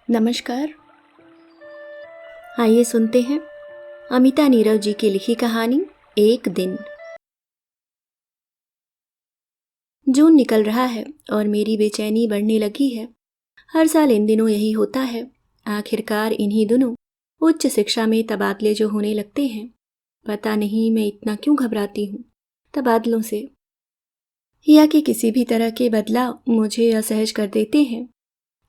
नमस्कार। आइए सुनते हैं अमिता नीरव जी की लिखी कहानी एक दिन। जून निकल रहा है और मेरी बेचैनी बढ़ने लगी है। हर साल इन दिनों यही होता है। आखिरकार इन्हीं दिनों उच्च शिक्षा में तबादले जो होने लगते हैं। पता नहीं मैं इतना क्यों घबराती हूँ तबादलों से, या कि किसी भी तरह के बदलाव मुझे असहज कर देते हैं।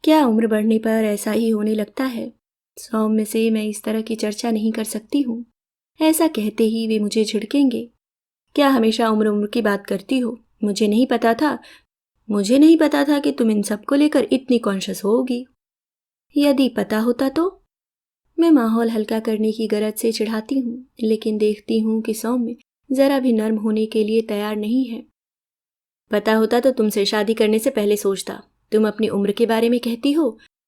क्या उम्र बढ़ने पर ऐसा ही होने लगता है? सौम्य से मैं इस तरह की चर्चा नहीं कर सकती हूँ। ऐसा कहते ही वे मुझे झिड़केंगे। क्या हमेशा उम्र उम्र की बात करती हो? मुझे नहीं पता था कि तुम इन सब को लेकर इतनी कॉन्शियस होगी। यदि पता होता तो? मैं माहौल हल्का करने की गरज से चिढ़ाती हूँ, लेकिन देखती हूँ कि सौम्य जरा भी नर्म होने के लिए तैयार नहीं है। पता होता तो तुमसे शादी करने से पहले सोचता। तुम अपनी उम्र के बारे में कहती हो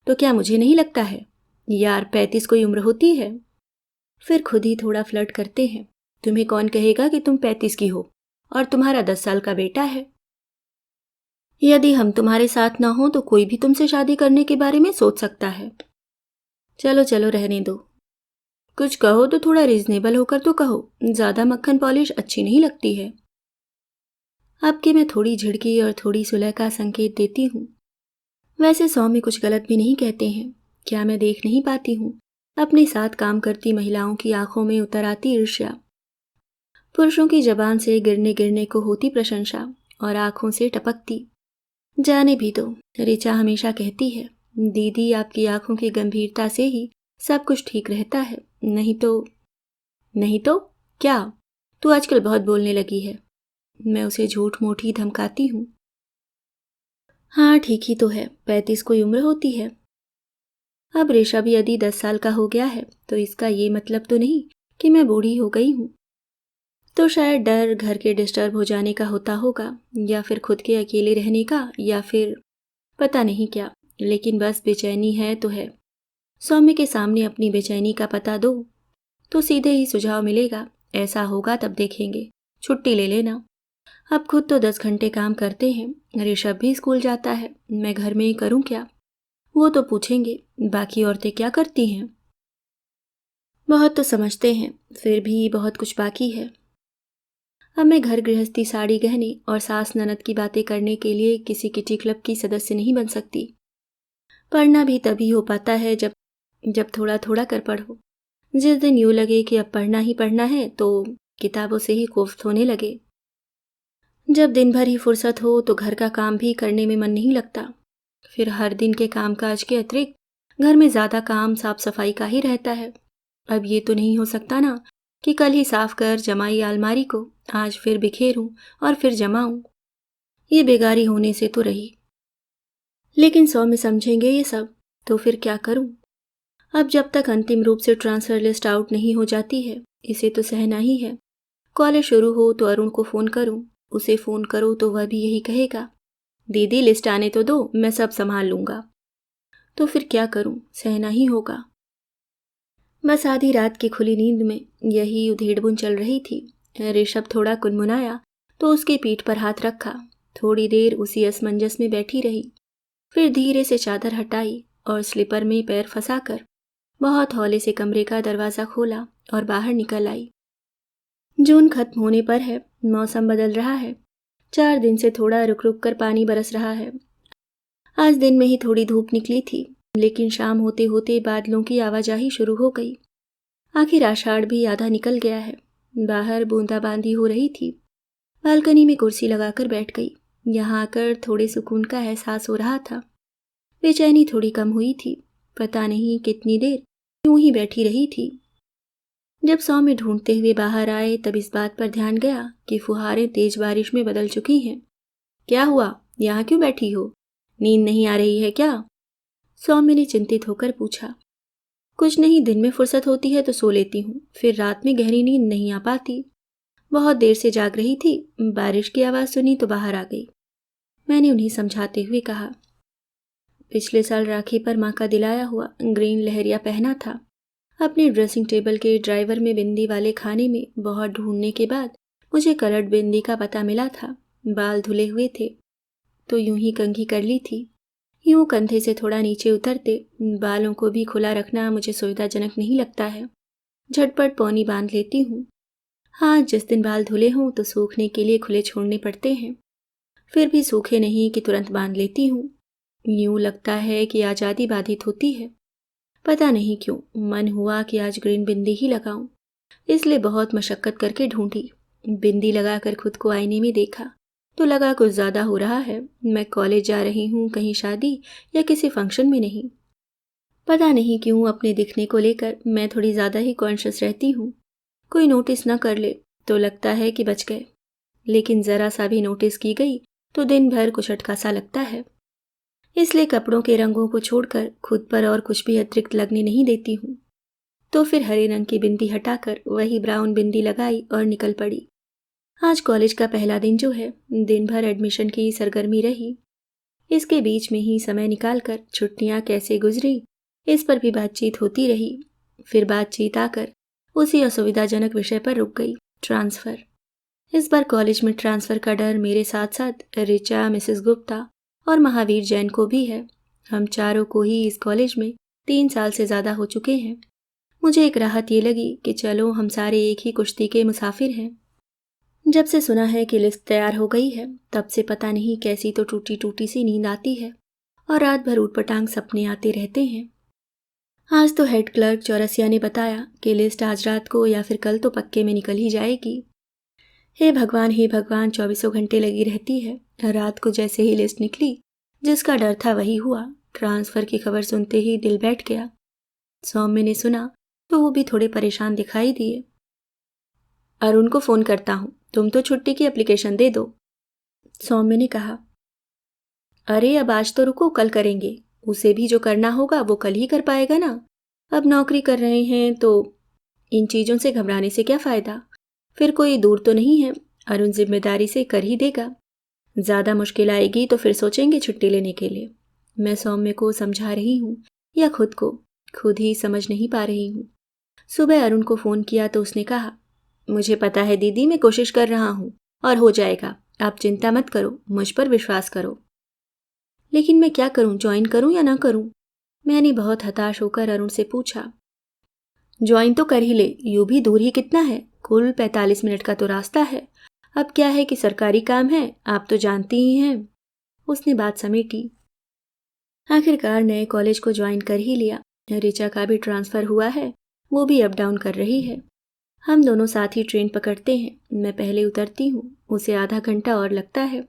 तो क्या मुझे नहीं लगता है? यार 35 कोई उम्र होती है? फिर खुद ही थोड़ा फ्लर्ट करते हैं। तुम्हें कौन कहेगा कि तुम 35 की हो और तुम्हारा 10 साल का बेटा है? यदि हम तुम्हारे साथ ना हो तो कोई भी तुमसे शादी करने के बारे में सोच सकता है। चलो चलो रहने दो। कुछ कहो तो थोड़ा रीजनेबल होकर तो कहो। ज्यादा मक्खन पॉलिश अच्छी नहीं लगती है। अब कि मैं थोड़ी झिड़की और थोड़ी सुलह का संकेत देती हूँ। वैसे सौम्य कुछ गलत भी नहीं कहते हैं। क्या मैं देख नहीं पाती हूँ अपने साथ काम करती महिलाओं की आंखों में उतर आती ईर्ष्या? पुरुषों की जबान से गिरने गिरने को होती प्रशंसा और आंखों से टपकती। जाने भी दो। ऋचा हमेशा कहती है, दीदी आपकी आंखों की गंभीरता से ही सब कुछ ठीक रहता है, नहीं तो क्या? तू आजकल बहुत बोलने लगी है। मैं उसे झूठ मूठ ही धमकाती हूँ। हाँ ठीक ही तो है, 35 कोई उम्र होती है। अब ऋषभ यदि 10 साल का हो गया है तो इसका ये मतलब तो नहीं कि मैं बूढ़ी हो गई हूँ। तो शायद डर घर के डिस्टर्ब हो जाने का होता होगा, या फिर खुद के अकेले रहने का, या फिर पता नहीं क्या। लेकिन बस बेचैनी है तो है। सौम्य के सामने अपनी बेचैनी का पता दो तो सीधे ही सुझाव मिलेगा। ऐसा होगा तब देखेंगे। छुट्टी ले लेना। अब खुद तो 10 घंटे काम करते हैं। ऋषभ भी स्कूल जाता है। मैं घर में ही करूं क्या? वो तो पूछेंगे, बाकी औरतें क्या करती हैं? बहुत तो समझते हैं, फिर भी बहुत कुछ बाकी है। अब मैं घर गृहस्थी साड़ी गहने और सास ननद की बातें करने के लिए किसी किटी क्लब की सदस्य नहीं बन सकती। पढ़ना भी तभी हो पाता है जब जब थोड़ा थोड़ा कर पढ़ो। जिस दिन यूं लगे कि अब पढ़ना ही पढ़ना है तो किताबों से ही कोफ्त होने लगे। जब दिन भर ही फुर्सत हो तो घर का काम भी करने में मन नहीं लगता। फिर हर दिन के कामकाज के अतिरिक्त घर में ज्यादा काम साफ सफाई का ही रहता है। अब ये तो नहीं हो सकता ना कि कल ही साफ कर जमाई अलमारी को, आज फिर बिखेरूं और फिर जमाऊं। ये बेगारी होने से तो रही। लेकिन 100 में समझेंगे ये सब, तो फिर क्या करूं? अब जब तक अंतिम रूप से ट्रांसफर लिस्ट आउट नहीं हो जाती है, इसे तो सहना ही है। कॉलेज शुरू हो तो अरुण को फोन करूं, उसे फोन करो तो वह भी यही कहेगा, दीदी लिस्ट आने तो दो, मैं सब संभाल लूंगा। तो फिर क्या करूं? सहना ही होगा। बस आधी रात की खुली नींद में यही उधेड़बुन चल रही थी। ऋषभ थोड़ा कुनमुनाया तो उसकी पीठ पर हाथ रखा। थोड़ी देर उसी असमंजस में बैठी रही। फिर धीरे से चादर हटाई और स्लीपर में पैर फंसाकर बहुत हौले से कमरे का दरवाजा खोला और बाहर निकल आई। जून खत्म होने पर है। मौसम बदल रहा है। 4 दिन से थोड़ा रुक रुक कर पानी बरस रहा है। आज दिन में ही थोड़ी धूप निकली थी, लेकिन शाम होते होते बादलों की आवाजाही शुरू हो गई। आखिर आषाढ़ भी आधा निकल गया है। बाहर बूंदाबांदी हो रही थी। बालकनी में कुर्सी लगाकर बैठ गई। यहाँ आकर थोड़े सुकून का एहसास हो रहा था। बेचैनी थोड़ी कम हुई थी। पता नहीं कितनी देर यूं ही बैठी रही थी। जब सौम्य ढूंढते हुए बाहर आए तब इस बात पर ध्यान गया कि फुहारें तेज बारिश में बदल चुकी हैं। क्या हुआ? यहाँ क्यों बैठी हो? नींद नहीं आ रही है क्या? सौम्य ने चिंतित होकर पूछा। कुछ नहीं, दिन में फुर्सत होती है तो सो लेती हूँ, फिर रात में गहरी नींद नहीं आ पाती। बहुत देर से जाग रही थी, बारिश की आवाज़ सुनी तो बाहर आ गई। मैंने उन्हें समझाते हुए कहा, पिछले साल राखी पर माँ का दिलाया हुआ ग्रीन लहरिया पहना था। अपने ड्रेसिंग टेबल के ड्राइवर में बिंदी वाले खाने में बहुत ढूंढने के बाद मुझे कलर्ड बिंदी का पता मिला था। बाल धुले हुए थे तो यूं ही कंघी कर ली थी। यूं कंधे से थोड़ा नीचे उतरते बालों को भी खुला रखना मुझे सुविधाजनक नहीं लगता है। झटपट पौनी बांध लेती हूँ। हाँ, जिस दिन बाल धुले हों तो सूखने के लिए खुले छोड़ने पड़ते हैं। फिर भी सूखे नहीं कि तुरंत बांध लेती हूँ। यूं लगता है कि आज़ादी बाधित होती है। पता नहीं क्यों मन हुआ कि आज ग्रीन बिंदी ही लगाऊं, इसलिए बहुत मशक्कत करके ढूंढी। बिंदी लगाकर खुद को आईने में देखा तो लगा कुछ ज़्यादा हो रहा है। मैं कॉलेज जा रही हूँ, कहीं शादी या किसी फंक्शन में नहीं। पता नहीं क्यों अपने दिखने को लेकर मैं थोड़ी ज़्यादा ही कॉन्शियस रहती हूँ। कोई नोटिस न कर ले तो लगता है कि बच गए, लेकिन ज़रा सा भी नोटिस की गई तो दिन भर कुछ अटका सा लगता है। इसलिए कपड़ों के रंगों को छोड़कर खुद पर और कुछ भी अतिरिक्त लगने नहीं देती हूँ। तो फिर हरे रंग की बिंदी हटाकर वही ब्राउन बिंदी लगाई और निकल पड़ी। आज कॉलेज का पहला दिन जो है, दिन भर एडमिशन की सरगर्मी रही। इसके बीच में ही समय निकालकर छुट्टियां कैसे गुजरी इस पर भी बातचीत होती रही। फिर बातचीत आकर उसी असुविधाजनक विषय पर रुक गई, ट्रांसफ़र। इस बार कॉलेज में ट्रांसफ़र का डर मेरे साथ साथ ऋचा, मिसेस गुप्ता और महावीर जैन को भी है। हम चारों को ही इस कॉलेज में 3 साल से ज़्यादा हो चुके हैं। मुझे एक राहत ये लगी कि चलो हम सारे एक ही कुश्ती के मुसाफिर हैं। जब से सुना है कि लिस्ट तैयार हो गई है तब से पता नहीं कैसी तो टूटी टूटी सी नींद आती है और रात भर ऊटपटांग सपने आते रहते हैं। आज तो हेड क्लर्क चौरसिया ने बताया कि लिस्ट आज रात को या फिर कल तो पक्के में निकल ही जाएगी। हे भगवान, 24 घंटे लगी रहती है। रात को जैसे ही लिस्ट निकली, जिसका डर था वही हुआ। ट्रांसफ़र की खबर सुनते ही दिल बैठ गया। सौम्य ने सुना तो वो भी थोड़े परेशान दिखाई दिए। अरुण को फ़ोन करता हूँ, तुम तो छुट्टी की एप्लीकेशन दे दो, सौम्य ने कहा। अरे अब आज तो रुको, कल करेंगे। उसे भी जो करना होगा वो कल ही कर पाएगा ना। अब नौकरी कर रहे हैं तो इन चीज़ों से घबराने से क्या फ़ायदा। फिर कोई दूर तो नहीं है, अरुण जिम्मेदारी से कर ही देगा। ज़्यादा मुश्किल आएगी तो फिर सोचेंगे छुट्टी लेने के लिए। मैं सौम्य को समझा रही हूँ या खुद को, खुद ही समझ नहीं पा रही हूँ। सुबह अरुण को फ़ोन किया तो उसने कहा, मुझे पता है दीदी, मैं कोशिश कर रहा हूँ और हो जाएगा। आप चिंता मत करो, मुझ पर विश्वास करो। लेकिन मैं क्या करूँ, ज्वाइन करूँ या ना करूँ? मैंने बहुत हताश होकर अरुण से पूछा। ज्वाइन तो कर ही ले, यूँ भी दूर ही कितना है, कुल 45 मिनट का तो रास्ता है। अब क्या है कि सरकारी काम है, आप तो जानती ही हैं। उसने बात समेटी। आखिरकार नए कॉलेज को ज्वाइन कर ही लिया। ऋचा का भी ट्रांसफ़र हुआ है, वो भी अप डाउन कर रही है। हम दोनों साथ ही ट्रेन पकड़ते हैं। मैं पहले उतरती हूँ, उसे आधा घंटा और लगता है।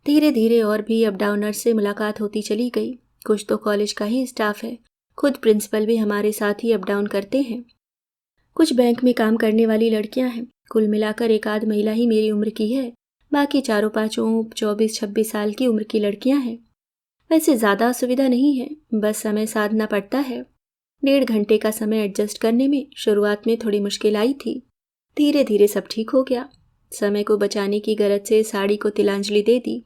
धीरे धीरे और भी अप डाउनर्स से मुलाकात होती चली गई। कुछ तो कॉलेज का ही स्टाफ है, खुद प्रिंसिपल भी हमारे साथ ही अप डाउन करते हैं। कुछ बैंक में काम करने वाली लड़कियां हैं। कुल मिलाकर एक आध महिला ही मेरी उम्र की है, बाकी चारों पाँचों 24-26 साल की उम्र की लड़कियां हैं। वैसे ज़्यादा असुविधा नहीं है, बस समय साधना पड़ता है। 1.5 घंटे का समय एडजस्ट करने में शुरुआत में थोड़ी मुश्किल आई थी। धीरे धीरे सब ठीक हो गया। समय को बचाने की गरज से साड़ी को तिलांजलि दे दी,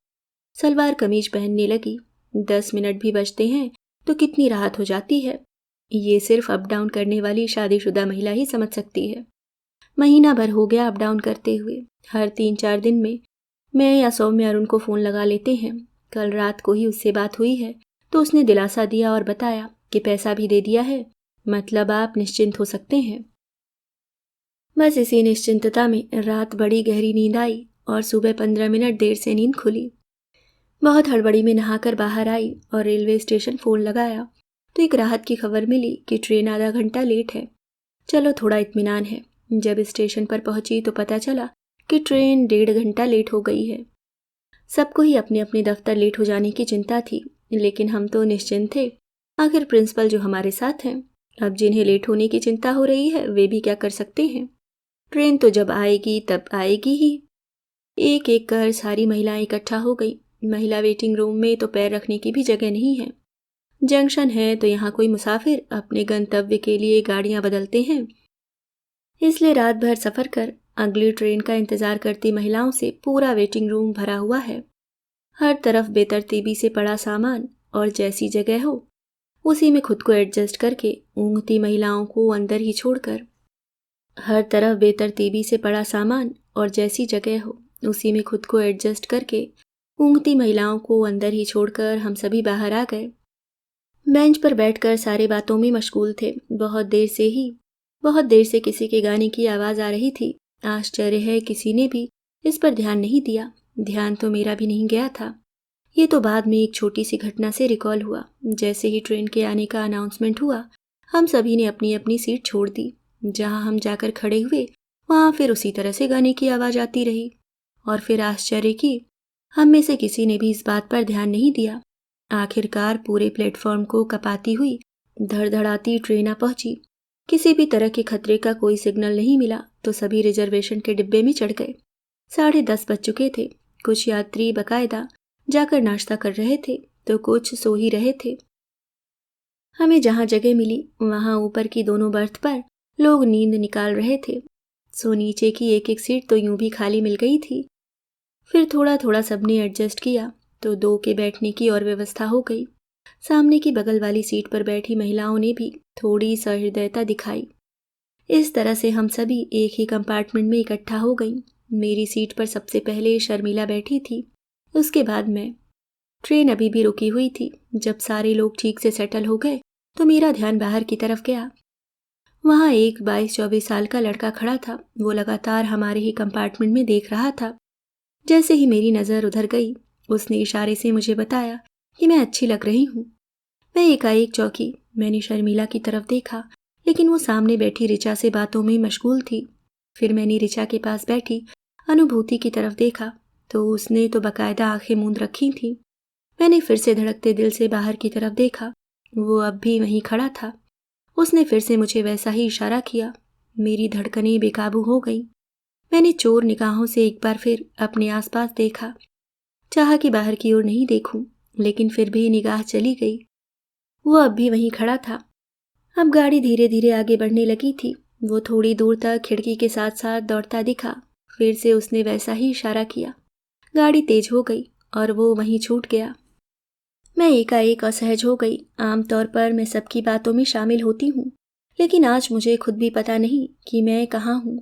सलवार कमीज पहनने लगी। 10 मिनट भी बचते हैं तो कितनी राहत हो जाती है। ये सिर्फ अप डाउन करने वाली शादीशुदा महिला ही समझ सकती है। महीना भर हो गया अप डाउन करते हुए। हर 3-4 दिन में मैं या सौम्य अरुण को फ़ोन लगा लेते हैं। कल रात को ही उससे बात हुई है तो उसने दिलासा दिया और बताया कि पैसा भी दे दिया है, मतलब आप निश्चिंत हो सकते हैं। बस इसी निश्चिंतता में रात बड़ी गहरी नींद आई और सुबह 15 मिनट देर से नींद खुली। बहुत हड़बड़ी में नहाकर बाहर आई और रेलवे स्टेशन फ़ोन लगाया तो एक राहत की खबर मिली कि ट्रेन आधा घंटा लेट है। चलो थोड़ा इत्मीनान है। जब स्टेशन पर पहुंची तो पता चला कि ट्रेन 1.5 घंटा लेट हो गई है। सबको ही अपने अपने दफ्तर लेट हो जाने की चिंता थी, लेकिन हम तो निश्चिंत थे। आखिर प्रिंसिपल जो हमारे साथ हैं, अब जिन्हें लेट होने की चिंता हो रही है वे भी क्या कर सकते हैं। ट्रेन तो जब आएगी तब आएगी ही। एक एक कर सारी महिलाएं इकट्ठा हो गई। महिला वेटिंग रूम में तो पैर रखने की भी जगह नहीं है। जंक्शन है तो यहाँ कोई मुसाफिर अपने गंतव्य के लिए गाड़ियाँ बदलते हैं, इसलिए रात भर सफ़र कर अगली ट्रेन का इंतज़ार करती महिलाओं से पूरा वेटिंग रूम भरा हुआ है। हर तरफ बेतरतीबी से पड़ा सामान और जैसी जगह हो उसी में खुद को एडजस्ट करके ऊँघती महिलाओं को अंदर ही छोड़कर। हर तरफ बेतरतीबी से पड़ा सामान और जैसी जगह हो उसी में खुद को एडजस्ट करके ऊँघती महिलाओं को अंदर ही छोड़कर हम सभी बाहर आ गए। बेंच पर बैठकर सारे बातों में मशगूल थे। बहुत देर से किसी के गाने की आवाज़ आ रही थी। आश्चर्य है किसी ने भी इस पर ध्यान नहीं दिया। ध्यान तो मेरा भी नहीं गया था। ये तो बाद में एक छोटी सी घटना से रिकॉल हुआ। जैसे ही ट्रेन के आने का अनाउंसमेंट हुआ, हम सभी ने अपनी अपनी सीट छोड़ दी। जहाँ हम जाकर खड़े हुए वहाँ फिर उसी तरह से गाने की आवाज़ आती रही। और फिर आश्चर्य की, हम में से किसी ने भी इस बात पर ध्यान नहीं दिया। आखिरकार पूरे प्लेटफॉर्म को कपाती हुई धड़धड़ाती ट्रेन आ पहुंची। किसी भी तरह के खतरे का कोई सिग्नल नहीं मिला तो सभी रिजर्वेशन के डिब्बे में चढ़ गए। 10:30 बज चुके थे। कुछ यात्री बकायदा जाकर नाश्ता कर रहे थे तो कुछ सो ही रहे थे। हमें जहाँ जगह मिली वहाँ ऊपर की दोनों बर्थ पर लोग नींद निकाल रहे थे। सो नीचे की एक एक सीट तो यूं भी खाली मिल गई थी। फिर थोड़ा थोड़ा सबने एडजस्ट किया तो 2 के बैठने की और व्यवस्था हो गई। सामने की बगल वाली सीट पर बैठी महिलाओं ने भी थोड़ी सहृदयता दिखाई। इस तरह से हम सभी एक ही कंपार्टमेंट में इकट्ठा हो गईं। मेरी सीट पर सबसे पहले शर्मिला बैठी थी, उसके बाद मैं। ट्रेन अभी भी रुकी हुई थी। जब सारे लोग ठीक से सेटल हो गए तो मेरा ध्यान बाहर की तरफ गया। वहाँ एक 22-24 साल का लड़का खड़ा था। वो लगातार हमारे ही कंपार्टमेंट में देख रहा था। जैसे ही मेरी नज़र उधर गई, उसने इशारे से मुझे बताया कि मैं अच्छी लग रही हूँ। मैं एकाएक चौंकी। मैंने शर्मिला की तरफ देखा, लेकिन वो सामने बैठी ऋचा से बातों में मशगूल थी। फिर मैंने ऋचा के पास बैठी अनुभूति की तरफ देखा तो उसने तो बाकायदा आंखें मूंद रखी थीं। मैंने फिर से धड़कते दिल से बाहर की तरफ देखा। वो अब भी वहीं खड़ा था। उसने फिर से मुझे वैसा ही इशारा किया। मेरी धड़कनें बेकाबू हो गईं। मैंने चोर निगाहों से एक बार फिर अपने आसपास देखा। चाहा कि बाहर की ओर नहीं देखूं, लेकिन फिर भी निगाह चली गई। वो अब भी वहीं खड़ा था। अब गाड़ी धीरे धीरे आगे बढ़ने लगी थी। वो थोड़ी दूर तक खिड़की के साथ साथ दौड़ता दिखा। फिर से उसने वैसा ही इशारा किया। गाड़ी तेज हो गई और वो वहीं छूट गया। मैं एकाएक असहज हो गई। आमतौर पर मैं सबकी बातों में शामिल होती हूँ, लेकिन आज मुझे खुद भी पता नहीं कि मैं कहाँ हूँ।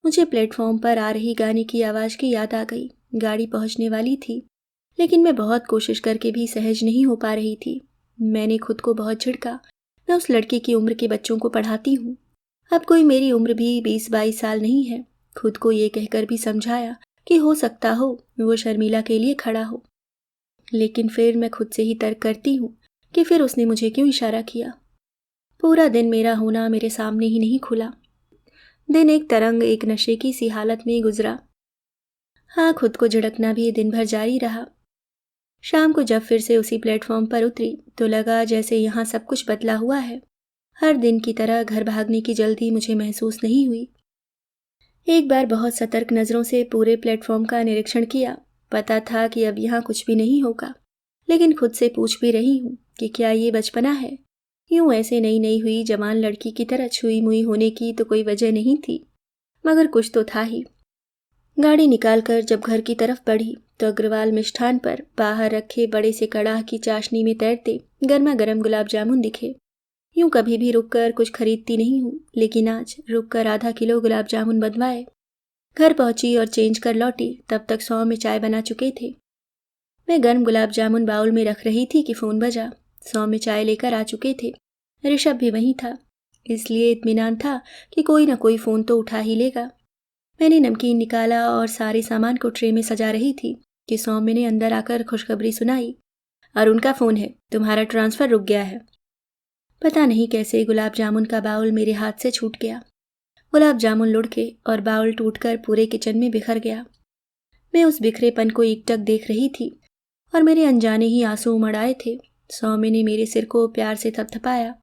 मुझे प्लेटफॉर्म पर आ रही गाने की आवाज़ की याद आ गई। गाड़ी पहुँचने वाली थी, लेकिन मैं बहुत कोशिश करके भी सहज नहीं हो पा रही थी। मैंने खुद को बहुत झिड़का। मैं उस लड़के की उम्र के बच्चों को पढ़ाती हूँ। अब कोई मेरी उम्र भी 20-22 साल नहीं है। खुद को ये कहकर भी समझाया कि हो सकता हो वो शर्मिला के लिए खड़ा हो, लेकिन फिर मैं खुद से ही तर्क करती हूँ कि फिर उसने मुझे क्यों इशारा किया। पूरा दिन मेरा होना मेरे सामने ही नहीं खुला। दिन एक तरंग, एक नशे की सी हालत में गुजरा। हाँ, खुद को झिड़कना भी दिन भर जारी रहा। शाम को जब फिर से उसी प्लेटफॉर्म पर उतरी तो लगा जैसे यहाँ सब कुछ बदला हुआ है। हर दिन की तरह घर भागने की जल्दी मुझे महसूस नहीं हुई। एक बार बहुत सतर्क नज़रों से पूरे प्लेटफॉर्म का निरीक्षण किया। पता था कि अब यहाँ कुछ भी नहीं होगा, लेकिन खुद से पूछ भी रही हूँ कि क्या ये बचपना है। यूँ ऐसे नई नई हुई जवान लड़की की तरह छुई मुई होने की तो कोई वजह नहीं थी, मगर कुछ तो था ही। गाड़ी निकालकर जब घर की तरफ बढ़ी तो अग्रवाल मिष्ठान पर बाहर रखे बड़े से कड़ाह की चाशनी में तैरते गर्मा गर्म गुलाब जामुन दिखे। यूं कभी भी रुककर कुछ खरीदती नहीं हूँ, लेकिन आज रुककर आधा किलो गुलाब जामुन बनवाए। घर पहुंची और चेंज कर लौटी तब तक 100 में चाय बना चुके थे। मैं गर्म गुलाब जामुन बाउल में रख रही थी कि फ़ोन बजा। 100 में चाय लेकर आ चुके थे। ऋषभ भी वहीं था, इसलिए इत्मीनान था कि कोई ना कोई फ़ोन तो उठा ही लेगा। मैंने नमकीन निकाला और सारे सामान को ट्रे में सजा रही थी कि सौम्य ने अंदर आकर खुशखबरी सुनाई। अरुण का फ़ोन है, तुम्हारा ट्रांसफ़र रुक गया है। पता नहीं कैसे गुलाब जामुन का बाउल मेरे हाथ से छूट गया। गुलाब जामुन लुढ़के और बाउल टूटकर पूरे किचन में बिखर गया। मैं उस बिखरेपन को एकटक देख रही थी और मेरे अनजाने ही आंसू उमड़ आए थे। सौम्य ने मेरे सिर को प्यार से थपथपाया।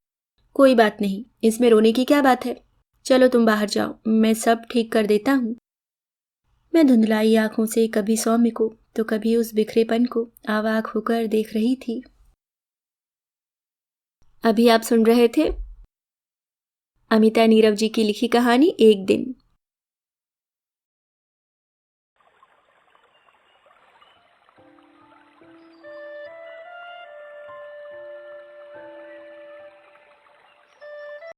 कोई बात नहीं, इसमें रोने की क्या बात है। चलो तुम बाहर जाओ, मैं सब ठीक कर देता हूँ। मैं धुंधलाई आंखों से कभी सौम्य को तो कभी उस बिखरेपन को आवाक होकर देख रही थी। अभी आप सुन रहे थे अमिता नीरव जी की लिखी कहानी एक दिन।